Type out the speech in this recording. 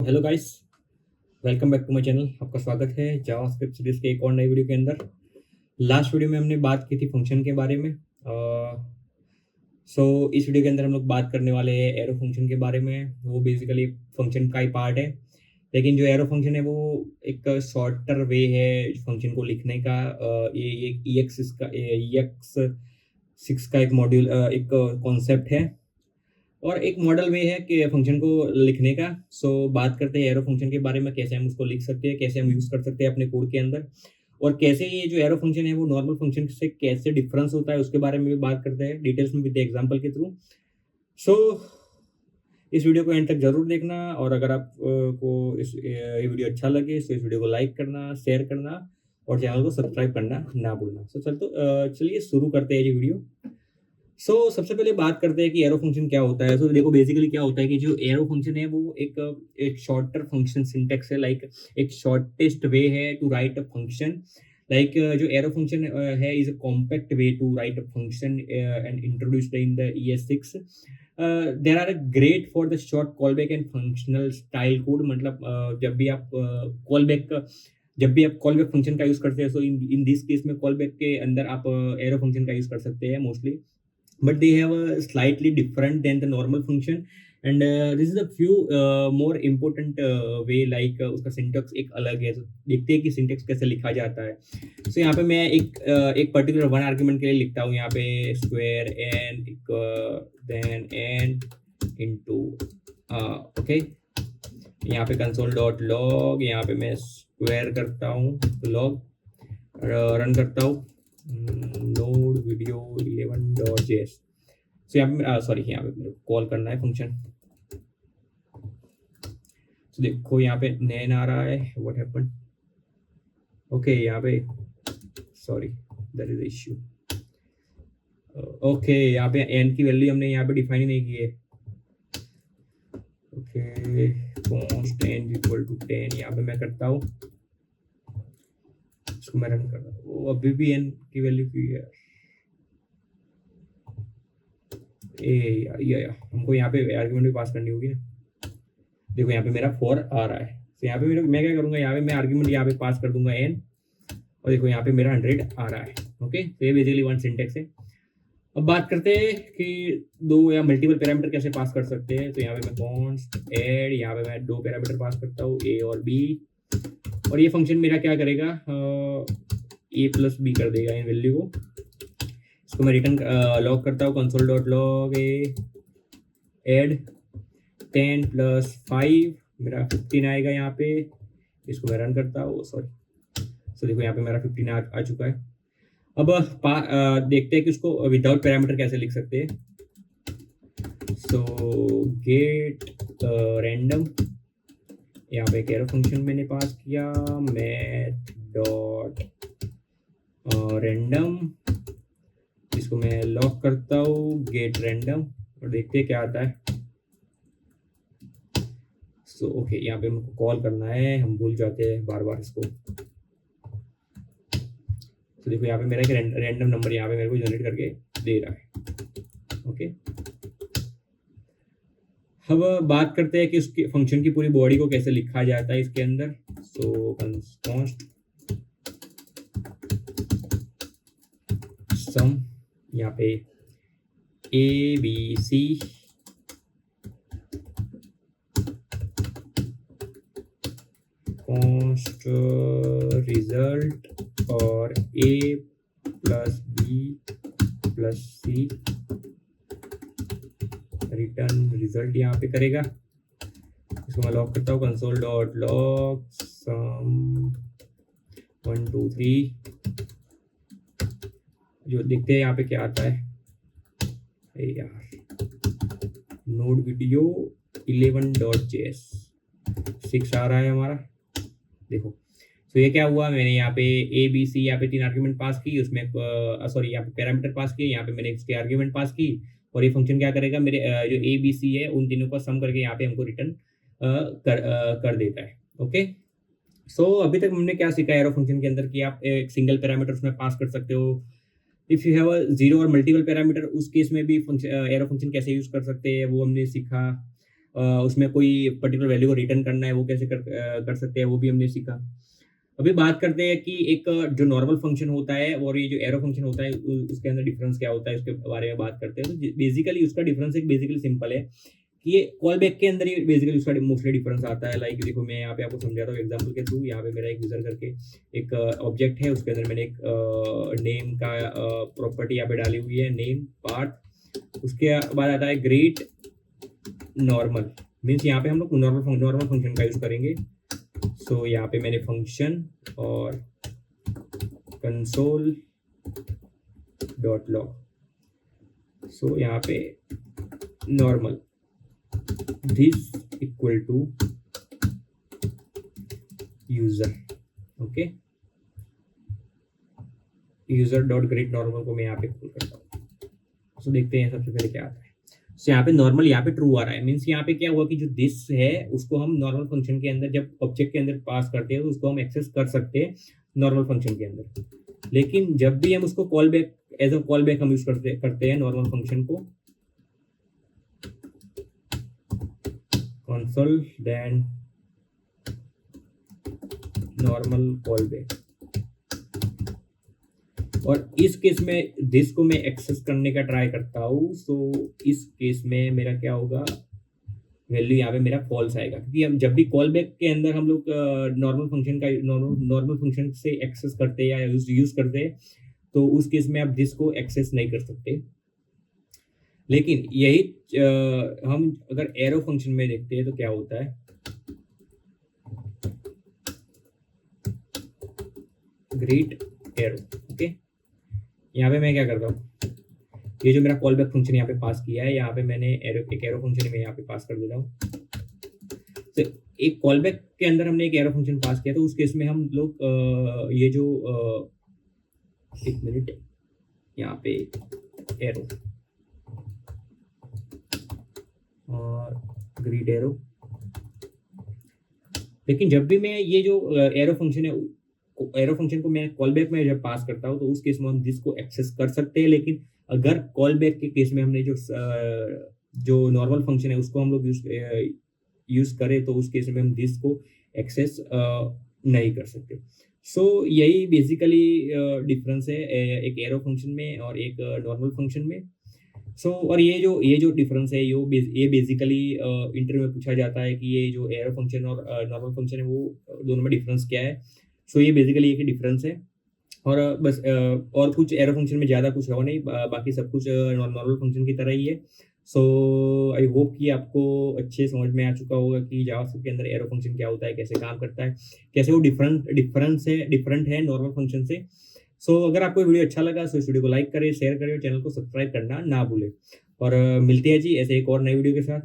Hello guys, welcome back to my channel. आपका स्वागत है जावास्क्रिप्ट सीरीज के एक और नई वीडियो के अंदर। लास्ट वीडियो में हमने बात की थी फंक्शन के बारे में। इस वीडियो के अंदर हम लोग बात करने वाले हैं एरो फंक्शन के बारे में। वो बेसिकली फंक्शन का ही पार्ट है, लेकिन जो एरो फंक्शन है वो एक शॉर्टर वे है फंक्शन को लिखने का। ये EX 6 का एक मॉड्यूल, एक कॉन्सेप्ट है और एक मॉडल वे है कि फंक्शन को लिखने का। बात करते हैं एरो फंक्शन के बारे में, कैसे हम उसको लिख सकते हैं, कैसे हम यूज़ कर सकते हैं अपने कोड के अंदर, और कैसे ये जो एरो फंक्शन है वो नॉर्मल फंक्शन से कैसे डिफरेंस होता है उसके बारे में भी बात करते हैं डिटेल्स में विद एग्जांपल के थ्रू। सो इस वीडियो को एंड तक जरूर देखना, और अगर आप को ये वीडियो अच्छा लगे तो इस वीडियो को लाइक करना, शेयर करना और चैनल को सब्सक्राइब करना ना भूलना। चलिए शुरू करते हैं ये वीडियो। सबसे पहले बात करते हैं कि एरो फंक्शन क्या होता है। देखो बेसिकली क्या होता है कि जो एरो फंक्शन है वो एक शॉर्टर फंक्शन सिंटेक्स है, लाइक एक शॉर्टेस्ट वे है to write a function. Like जो एरो फंक्शन है is a compact way to write a function and introduced in the ES6। There are great for the short callback and functional style code. मतलब जब भी आप callback function का use करते हैं, so in this case में callback के अंदर आप एरो फंक्शन का यूज कर सकते हैं mostly, but they have a slightly different than the normal function, and this is a few more important way, like उसका सिंटेक्स एक अलग है। तो देखते हैं कि सिंटेक्स कैसे लिखा जाता है। यहाँ पे मैं एक पर्टिकुलर वन आर्ग्यूमेंट के लिए लिखता हूँ, यहाँ पे square n then n into okay. यहाँ पे कंसोल डॉट लॉग, यहाँ पे मैं स्क्वायर करता हूँ लॉग, रन करता हूँ नोड वीडियो 11.js। यहाँ पे मेरे को कॉल करना है फंक्शन। देखो यहाँ पे नैन आ रहा है, व्हाट हैपेंड। ओके यहाँ पे sorry that is issue. Okay यहाँ पे एन की वैल्यू हमने यहाँ पे डिफाइन ही नहीं की है। Okay const n equal to 10, यहाँ पे मैं करता हूँ, इसको मैं रन कर रहा हूँ। अभी भी एन की वैल्यू की है यार, हमको यहाँ पे आर्गुमेंट भी पास करनी होगी ना। देखो यहाँ पे मेरा 4 आ रहा है, तो यहाँ पे मैं क्या करूँगा, यहाँ पे मैं आर्गुमेंट यहाँ पे पास कर दूंगा n, और देखो यहाँ पे मेरा 100 आ रहा है। ओके, तो ये बेसिकली वन सिंटेक्स है। अब बात करते हैं कि दो या मल्टीपल पैरामीटर कैसे पास कर सकते हैं। तो यहाँ पे मैं कॉन्स्ट ऐड, यहाँ पे मैं 2 पैरामीटर पास करता हूँ a और b, और ये फंक्शन मेरा क्या करेगा, a प्लस b कर देगा इन वैल्यू को। इसको मैं रिटर्न लॉग करता हूँ, कंसोल डॉट लॉग एड 10 + 5, मेरा 15 आएगा यहाँ पे। इसको मैं रन करता हूँ, सॉरी। देखो यहाँ पे मेरा 15 आ चुका है। अब देखते हैं कि उसको विदाउट पैरामीटर कैसे लिख सकते हैं। गेट रैंडम, यहाँ पे एक एरो फंक्शन मैंने पास किया, मैथ डॉट रैंडम, इसको मैं लॉक करता हूँ गेट रैंडम, और देखते हैं क्या आता है। ओके यहाँ पे हमको कॉल करना है, हम भूल जाते हैं बार बार इसको। देखो यहाँ पे मेरा एक रैंडम नंबर यहाँ पे मेरे को जनरेट करके दे रहा है। ओके, अब बात करते हैं कि उसके फंक्शन की पूरी बॉडी को कैसे लिखा जाता है इसके अंदर। कॉन्स्ट सम, यहाँ पे ABC कॉन्स्ट रिजल्ट और A + B + C return result यहाँ पे करेगा। इसको मैं लॉक करता हूँ, कंसोल डॉट लॉग सम 1 2 3, जो देखते हैं यहाँ पे क्या आता है यार, नोड वीडियो 11.js 6 आ रहा है हमारा। देखो ये क्या हुआ, मैंने यहाँ पे ABC यहाँ पे 3 आर्ग्यूमेंट पास की, उसमें सॉरी यहाँ पे पैरामीटर पास किए, यहाँ पे मैंने इसके आर्ग्यूमेंट पास की, और ये फंक्शन क्या करेगा, मेरे जो ABC है उन तीनों को सम करके यहाँ पे हमको रिटर्न कर देता है। ओके, अभी तक हमने क्या सीखा एरो फंक्शन के अंदर कि आप एक सिंगल पैरामीटर उसमें पास कर सकते हो। इफ यू हैव अ 0 और मल्टीपल पैरामीटर, उस केस में भी एरो फंक्शन कैसे यूज कर सकते हैं वो हमने सीखा। उसमें कोई पर्टिकुलर वैल्यू को रिटर्न करना है वो कैसे कर सकते हैं वो भी हमने सीखा। अभी बात करते हैं कि एक जो नॉर्मल फंक्शन होता है और ये जो एरो फंक्शन होता है उसके अंदर डिफरेंस क्या होता है उसके बारे में बात करते हैं। तो बेसिकली उसका डिफरेंस एक बेसिकली सिंपल है कि ये कॉल बैक के अंदर ही बेसिकली उसका मोस्टली डिफरेंस आता है। लाइक देखो मैं यहाँ पे आपको समझाता हूँ एग्जांपल के थ्रू। यहाँ पे मेरा एक यूजर करके एक ऑब्जेक्ट है, उसके अंदर मैंने एक नेम का प्रॉपर्टी यहाँ पे डाली हुई है, नेम पार्ट। उसके बाद आता है ग्रेट नॉर्मल, मीन्स यहाँ पे हम लोग नॉर्मल फंक्शन का यूज करेंगे। सो यहाँ पे मैंने फंक्शन और कंसोल डॉट लॉग। सो यहाँ पे normal this equal to user, okay. User dot great normal को मैं यहाँ पे कॉल करता हूँ। सो देखते हैं सबसे पहले क्या आता है। सो यहाँ पे नॉर्मल यहाँ पे ट्रू आ रहा है, मीन्स यहाँ पे क्या हुआ कि जो दिस है उसको हम नॉर्मल फंक्शन के अंदर जब ऑब्जेक्ट के अंदर पास करते हैं तो उसको हम एक्सेस कर सकते हैं नॉर्मल फंक्शन के अंदर। लेकिन जब भी हम उसको callback as a callback हम यूज करते हैं नॉर्मल फंक्शन को, console then normal callback, और इस केस में दिस को मैं एक्सेस करने का ट्राई करता हूँ। सो इस केस में मेरा क्या होगा, वैल्यू यहाँ पे मेरा फॉल्स आएगा, क्योंकि हम जब भी कॉल बैक के अंदर हम लोग नॉर्मल फंक्शन से एक्सेस करते हैं या यूज करते हैं तो उस केस में आप दिस को एक्सेस नहीं कर सकते। लेकिन यही हम अगर एरो फंक्शन में देखते हैं तो क्या होता है, ग्रेट एरो, ओके। यहाँ पे मैं क्या करता हूँ, ये जो मेरा कॉल बैक फंक्शन यहाँ पे पास किया है, यहाँ पे मैंने एक एरो फंक्शन में यहाँ पे पास कर देता हूँ। तो एक कॉल बैक के अंदर हमने एक एरो फंक्शन पास किया, तो उस केस में हम लोग ये जो एक मिनट यहाँ पे एरो और ग्रीड एरो, लेकिन जब भी मैं ये जो एरो फंक्शन है एरो फंक्शन को मैं कॉल बैक में जब पास करता हूँ तो उस केस में हम दिस को एक्सेस कर सकते हैं। लेकिन अगर कॉल बैक के केस में हमने जो नॉर्मल फंक्शन है उसको हम लोग यूज करें तो उस केस में हम दिस को एक्सेस नहीं कर सकते। सो यही बेसिकली डिफरेंस है एक एरो फंक्शन में और एक नॉर्मल फंक्शन में। सो और ये जो डिफरेंस है ये बेसिकली इंटरव्यू में पूछा जाता है कि ये जो एरो फंक्शन और नॉर्मल फंक्शन है वो दोनों में डिफरेंस क्या है। सो ये बेसिकली एक डिफरेंस है, और बस और कुछ एरो फंक्शन में ज़्यादा कुछ हो नहीं, बाकी सब कुछ नॉर्मल फंक्शन की तरह ही है। सो आई होप कि आपको अच्छे समझ में आ चुका होगा कि जावास्क्रिप्ट के अंदर एरो फंक्शन क्या होता है, कैसे काम करता है, कैसे वो डिफरेंट है नॉर्मल फंक्शन से। सो अगर आपको वीडियो अच्छा लगा तो इस वीडियो को लाइक करें, शेयर करें और चैनल को सब्सक्राइब करना ना भूलें। और मिलते हैं जी ऐसे एक और नई वीडियो के साथ।